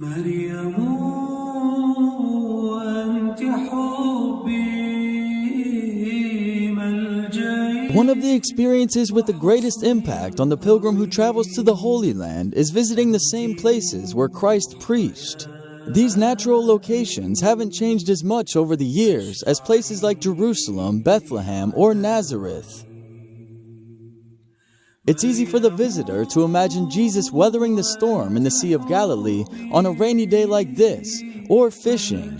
One of the experiences with the greatest impact on the pilgrim who travels to the Holy Land is visiting the same places where Christ preached. These natural locations haven't changed as much over the years as places like Jerusalem, Bethlehem, or Nazareth. It's easy for the visitor to imagine Jesus weathering the storm in the Sea of Galilee on a rainy day like this, or fishing.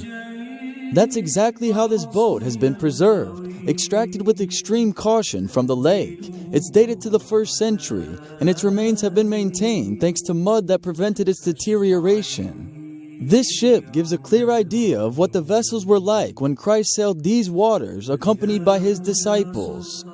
That's exactly how this boat has been preserved, extracted with extreme caution from the lake. It's dated to the 1st century, and its remains have been maintained thanks to mud that prevented its deterioration. This ship gives a clear idea of what the vessels were like when Christ sailed these waters accompanied by his disciples.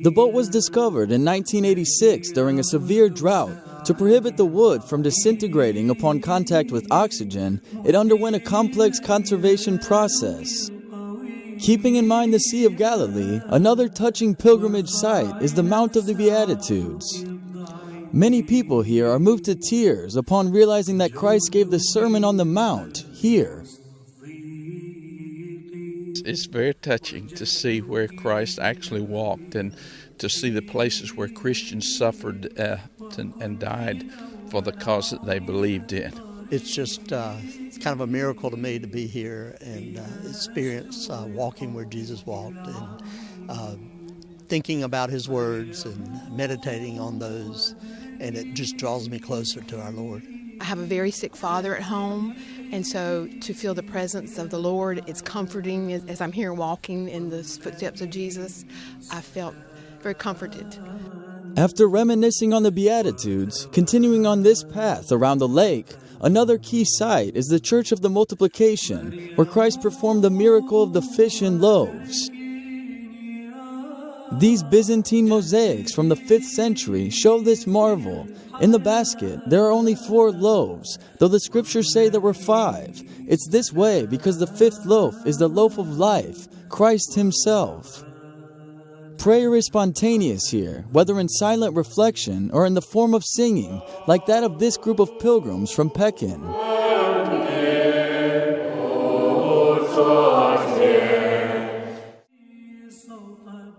The boat was discovered in 1986 during a severe drought. To prohibit the wood from disintegrating upon contact with oxygen, it underwent a complex conservation process. Keeping in mind the Sea of Galilee, another touching pilgrimage site is the Mount of the Beatitudes. Many people here are moved to tears upon realizing that Christ gave the Sermon on the Mount here. It's very touching to see where Christ actually walked and to see the places where Christians suffered and died for the cause that they believed in. It's just it's kind of a miracle to me to be here and experience walking where Jesus walked and thinking about his words and meditating on those, and it just draws me closer to our Lord. I have a very sick father at home, and so to feel the presence of the Lord, it's comforting. As I'm here walking in the footsteps of Jesus, I felt very comforted. After reminiscing on the Beatitudes, continuing on this path around the lake, another key site is the Church of the Multiplication, where Christ performed the miracle of the fish and loaves. These Byzantine mosaics from the 5th century show this marvel. In the basket, there are only 4 loaves, though the scriptures say there were 5. It's this way because the 5th loaf is the loaf of life, Christ himself. Prayer is spontaneous here, whether in silent reflection or in the form of singing, like that of this group of pilgrims from Pekin.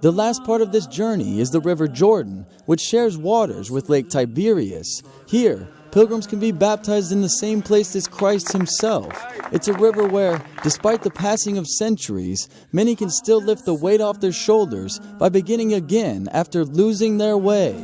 The last part of this journey is the River Jordan, which shares waters with Lake Tiberias. Here, pilgrims can be baptized in the same place as Christ himself. It's a river where, despite the passing of centuries, many can still lift the weight off their shoulders by beginning again after losing their way.